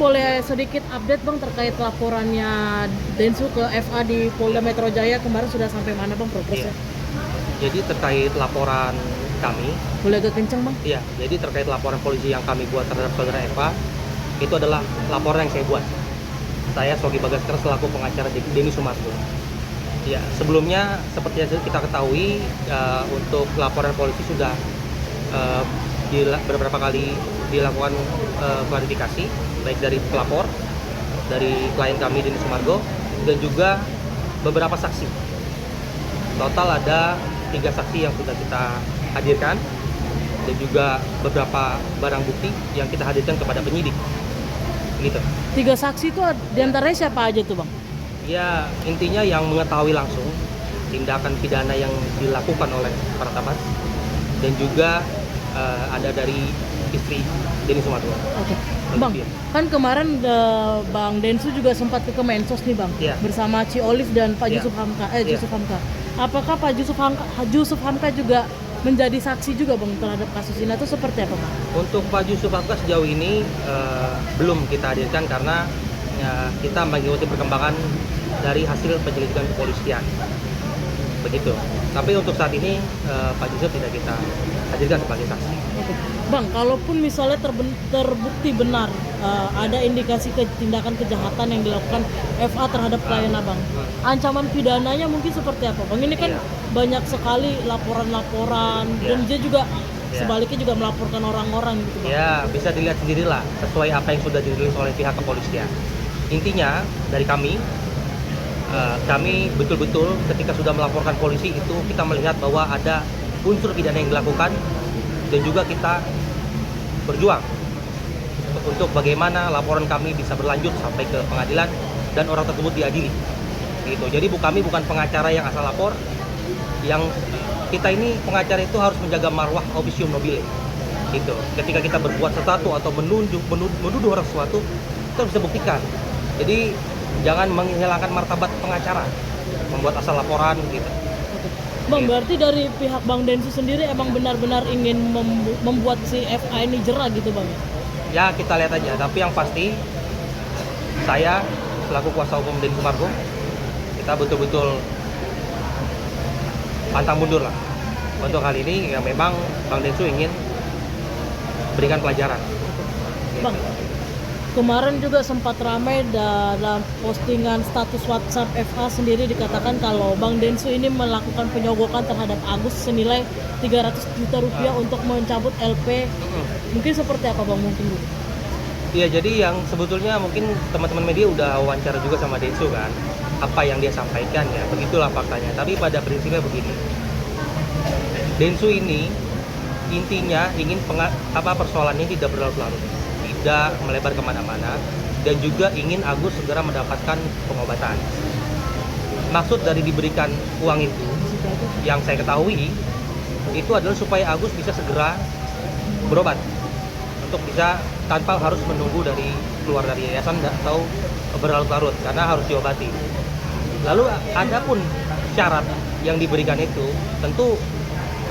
boleh sedikit update Bang terkait laporannya Densu ke FA di Polda Metro Jaya kemarin sudah sampai mana Bang progresnya? Jadi terkait laporan kami, Boleh agak kenceng Bang? iya, jadi terkait laporan polisi yang kami buat terhadap saudara Eva, itu adalah laporan yang saya buat. Saya Sogi Bagaskara selaku pengacara Denny Sumargo. Ya, sebelumnya seperti yang kita ketahui, untuk laporan polisi sudah beberapa kali dilakukan klarifikasi, baik dari pelapor, dari klien kami Denny Sumargo, dan juga beberapa saksi. Total ada 3 saksi yang sudah kita hadirkan, dan juga beberapa barang bukti yang kita hadirkan kepada penyidik. Gitu. 3 saksi itu diantaranya siapa aja tuh Bang? Ya, intinya yang mengetahui langsung tindakan pidana yang dilakukan oleh para tabas, dan juga ada dari istri Denny Sumargo. Oke. Bang, kan kemarin Bang Densu juga sempat ke Kemensos nih Bang, Iya. bersama Ci Olive dan Pak Iya. Jusuf Hamka. Iya. Jusuf Hamka. Apakah Pak Jusuf Hamka juga menjadi saksi juga Bang terhadap kasus ini atau seperti apa Bang? Untuk Pak Jusuf Hamka sejauh ini belum kita hadirkan karena kita mengikuti perkembangan dari hasil penyelidikan kepolisian. Begitu. Tapi untuk saat ini Pak Jusuf tidak kita hadirkan sebagai saksi. Oke. Bang, kalaupun misalnya terbukti benar ada indikasi tindakan kejahatan yang dilakukan FA terhadap klien Abang, ancaman pidananya mungkin seperti apa Bang? Ini kan banyak sekali laporan-laporan dan dia juga sebaliknya juga melaporkan orang-orang gitu Bang. Ya, bisa dilihat sendirilah sesuai apa yang sudah dirilis oleh pihak kepolisian. Intinya dari kami betul-betul ketika sudah melaporkan polisi itu kita melihat bahwa ada unsur pidana yang dilakukan, dan juga kita berjuang untuk bagaimana laporan kami bisa berlanjut sampai ke pengadilan dan orang tersebut diadili. Gitu. Jadi kami bukan pengacara yang asal lapor. Yang kita ini pengacara itu harus menjaga marwah officium nobile. Gitu. Ketika kita berbuat sesuatu atau menuduh orang sesuatu, kita bisa buktikan. Jadi jangan menghilangkan martabat pengacara, membuat asal laporan gitu. Bang, berarti dari pihak Bang Densu sendiri emang benar-benar ingin membuat si FA ini jerah gitu Bang? Ya, kita lihat aja. Tapi yang pasti, saya selaku kuasa hukum Denny Sumargo, kita betul-betul pantang mundur lah. Untuk hal ini, ya memang Bang Densu ingin berikan pelajaran. Bang, kemarin juga sempat ramai dalam postingan status WhatsApp FA sendiri dikatakan kalau Bang Densu ini melakukan penyogokan terhadap Agus senilai 300 juta rupiah untuk mencabut LP. Mungkin seperti apa Bang mungkin? Iya, jadi yang sebetulnya mungkin teman-teman media udah wawancara juga sama Densu kan, apa yang dia sampaikan ya, begitulah faktanya. Tapi pada prinsipnya begini, Densu ini intinya ingin persoalan ini tidak berlarut-larut, tidak melebar kemana-mana, dan juga ingin Agus segera mendapatkan pengobatan. Maksud dari diberikan uang itu, yang saya ketahui, itu adalah supaya Agus bisa segera berobat, untuk bisa tanpa harus menunggu keluar dari yayasan atau berlarut-larut, karena harus diobati. Lalu adapun syarat yang diberikan itu, tentu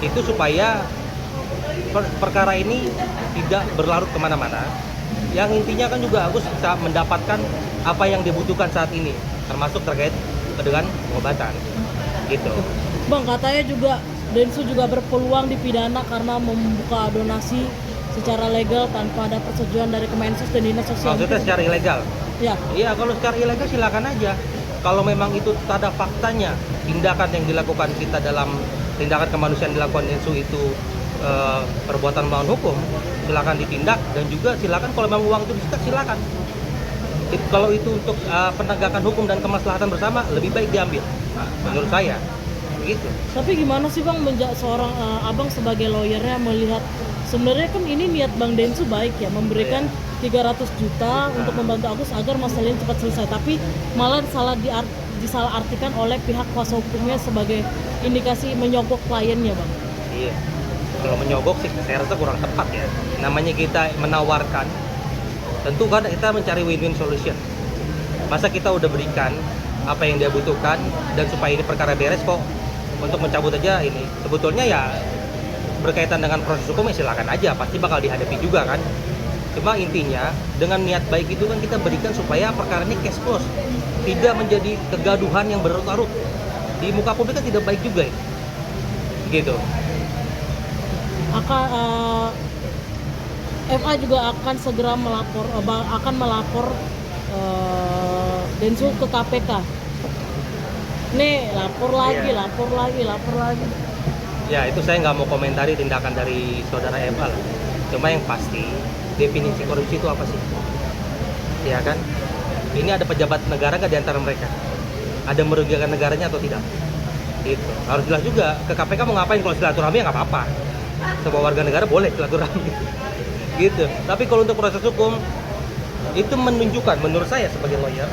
itu supaya perkara ini tidak berlarut kemana-mana. Yang intinya kan juga Agus bisa mendapatkan apa yang dibutuhkan saat ini, termasuk terkait dengan pengobatan gitu. Bang, katanya juga Densu juga berpeluang dipidana karena membuka donasi secara legal tanpa ada persetujuan dari Kemensos dan Dinas Sosial. Maksudnya secara ilegal? Ya. Iya, kalau secara ilegal silakan aja. Kalau memang itu ada faktanya, tindakan yang dilakukan kita dalam tindakan kemanusiaan dilakukan Densu itu perbuatan melawan hukum, silakan ditindak, dan juga silakan kalau memang uang itu disita silakan. Kalau itu untuk penegakan hukum dan kemaslahatan bersama, lebih baik diambil, menurut saya. Begitu. Tapi gimana sih Bang, seorang Abang sebagai lawyernya melihat sebenarnya kan ini niat Bang Densu baik ya, memberikan 300 juta untuk membantu Agus agar masalah ini cepat selesai, tapi malah disalahartikan oleh pihak kuasa hukumnya sebagai indikasi menyogok kliennya Bang. Iya. Kalau menyogok sih saya rasa kurang tepat ya. Namanya kita menawarkan, tentu kan kita mencari win-win solution. Masa kita udah berikan apa yang dia butuhkan dan supaya ini perkara beres kok untuk mencabut aja ini. Sebetulnya ya berkaitan dengan proses hukum ya silakan aja, pasti bakal dihadapi juga kan. Cuma intinya dengan niat baik itu kan kita berikan supaya perkara ini case close, tidak menjadi kegaduhan yang berlarut-larut. Di muka publik kan tidak baik juga ya. Gitu. FA juga akan segera melapor Densu ke KPK. Nih lapor lagi. Ya itu saya nggak mau komentari tindakan dari saudara FA lah. Cuma yang pasti definisi korupsi itu apa sih? Ya kan? Ini ada pejabat negara nggak di antara mereka? Ada merugikan negaranya atau tidak? Gitu. Harus jelas juga ke KPK mau ngapain. Kalau silaturahmi ya nggak apa-apa. Semua warga negara boleh silaturahmi. Gitu. Tapi kalau untuk proses hukum itu menunjukkan, menurut saya sebagai lawyer,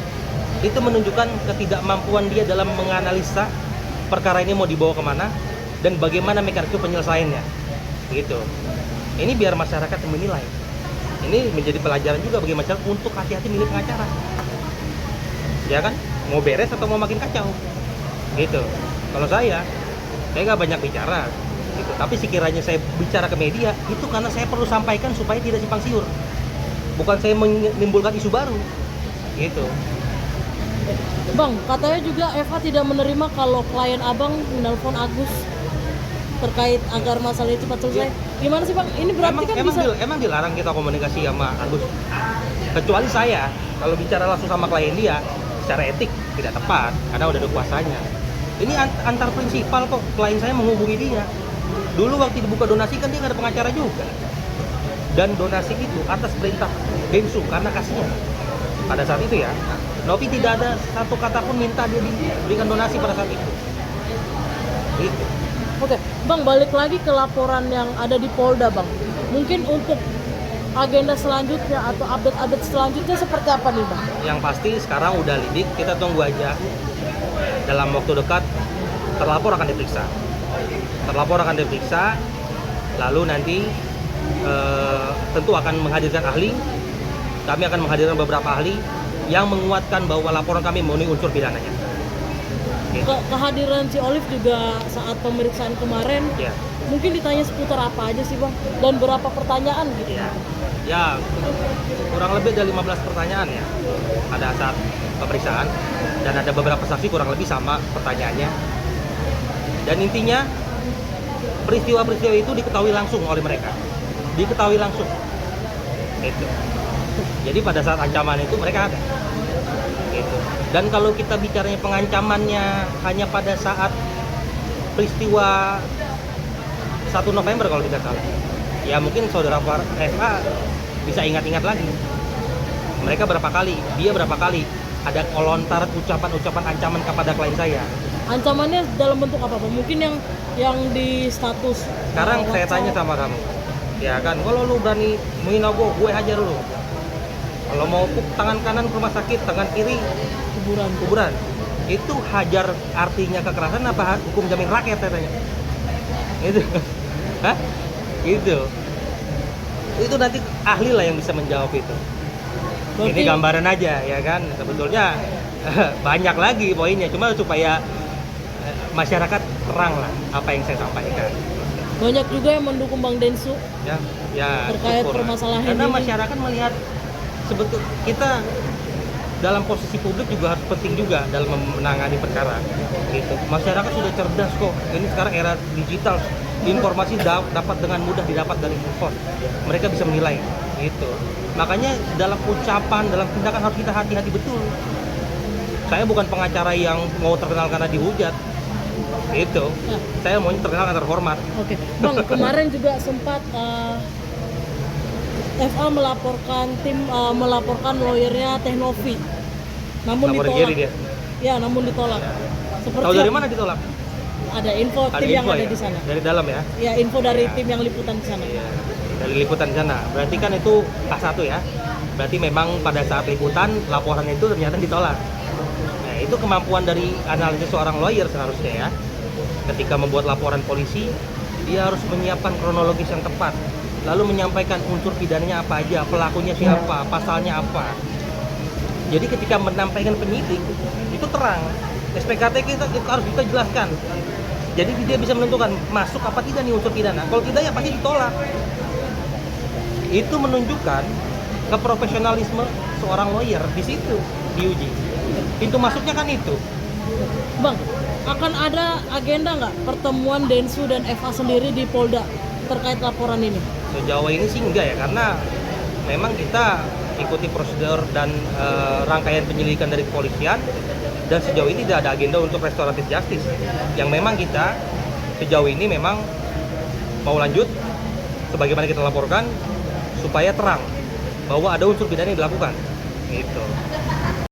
itu menunjukkan ketidakmampuan dia dalam menganalisa perkara ini mau dibawa kemana dan bagaimana mekanisme penyelesaiannya. Gitu. Ini biar masyarakat yang menilai. Ini menjadi pelajaran juga bagi masyarakat untuk hati-hati milih pengacara. Ya kan? Mau beres atau mau makin kacau. Gitu. Kalau saya nggak banyak bicara. Gitu. Tapi sekiranya saya bicara ke media, itu karena saya perlu sampaikan supaya tidak simpang siur. Bukan saya menimbulkan isu baru. Gitu. Bang, katanya juga FA tidak menerima kalau klien abang menelpon Agus terkait agar masalah itu cepat selesai. Gimana sih bang? Ini berarti kan bisa... Emang dilarang kita komunikasi sama Agus. Kecuali saya, kalau bicara langsung sama klien dia, secara etik tidak tepat, karena udah ada kuasanya. Ini antar prinsipal kok, klien saya menghubungi dia. Dulu waktu dibuka donasi kan dia nggak ada pengacara juga. Dan donasi itu atas perintah Densu karena kasihan. Pada saat itu ya, Novi tidak ada satu kata pun minta dia diberikan donasi pada saat itu. Gitu. Oke, bang balik lagi ke laporan yang ada di Polda bang. Mungkin untuk agenda selanjutnya atau update-update selanjutnya seperti apa nih bang? Yang pasti sekarang udah lidik, kita tunggu aja. Dalam waktu dekat terlapor akan diperiksa. Lalu nanti tentu akan menghadirkan ahli. Kami akan menghadirkan beberapa ahli yang menguatkan bahwa laporan kami memenuhi unsur pidananya. Kehadiran si Olive juga saat pemeriksaan kemarin, Ya. mungkin ditanya seputar apa aja sih bang? Dan berapa pertanyaan gitu? Ya, kurang lebih ada 15 pertanyaan ya pada saat pemeriksaan. Dan ada beberapa saksi kurang lebih sama pertanyaannya. Dan intinya peristiwa-peristiwa itu diketahui langsung oleh mereka. Diketahui langsung. Gitu. Jadi pada saat ancaman itu mereka ada. Gitu. Dan kalau kita bicaranya pengancamannya hanya pada saat peristiwa 1 November kalau tidak salah. Ya mungkin saudara FA bisa ingat-ingat lagi. Mereka berapa kali, dia berapa kali ada lontaran ucapan-ucapan ancaman kepada klien saya. Ancamannya dalam bentuk apa bang? Mungkin yang di status. Sekarang saya tanya sama kamu. Ya kan, kalau lu berani menghina gue hajar lu. Kalau mau tangan kanan ke rumah sakit, tangan kiri kuburan. Itu hajar artinya kekerasan apa hukum jamin rakyat katanya? Itu. Hah? Gitu. Itu nanti ahli lah yang bisa menjawab itu. Berarti... Ini gambaran aja ya kan. Sebetulnya banyak lagi poinnya, cuma supaya masyarakat terang lah apa yang saya sampaikan. Banyak juga yang mendukung Bang Densu Ya terkait syukur. permasalahan Karena ini. masyarakat melihat sebetulnya kita dalam posisi publik juga harus penting juga dalam menangani perkara gitu. Masyarakat sudah cerdas kok. Ini sekarang era digital, informasi dapat dengan mudah didapat dari handphone. Mereka bisa menilai gitu. Makanya dalam ucapan, dalam tindakan harus kita hati-hati betul. Saya bukan pengacara yang mau terkenal karena dihujat. Itu. Nah. Saya maunya terkenal karena terhormat. Oke, Bang, kemarin juga sempat FA melaporkan lawyernya Teh Novi. Namun Laporin ditolak. diri dia. Ya, namun ditolak. Seperti Tahu dari yang- mana ditolak? Ada info tim yang ada ya? di sana. Dari dalam ya? Ya, info dari Ya. tim yang liputan di sana. Iya, dari liputan sana. Berarti kan itu A1 ya. Berarti memang pada saat liputan laporan itu ternyata ditolak. Nah, itu kemampuan dari analisis seorang lawyer seharusnya ya. Ketika membuat laporan polisi, dia harus menyiapkan kronologis yang tepat. Lalu menyampaikan unsur pidananya apa aja, pelakunya siapa, pasalnya apa. Jadi ketika menampilkan penyidik, itu terang. SPKT kita harus kita jelaskan. Jadi dia bisa menentukan masuk apa tidak nih unsur pidana. Kalau tidak ya pasti ditolak. Itu menunjukkan keprofesionalisme seorang lawyer di situ diuji. Pintu masuknya kan itu. Bang, akan ada agenda nggak pertemuan Densu dan FA sendiri di Polda terkait laporan ini? Sejauh ini sih enggak ya, karena memang kita ikuti prosedur dan rangkaian penyelidikan dari kepolisian, dan sejauh ini tidak ada agenda untuk restoratif justice. Yang memang kita sejauh ini memang mau lanjut sebagaimana kita laporkan supaya terang bahwa ada unsur pidana yang dilakukan gitu.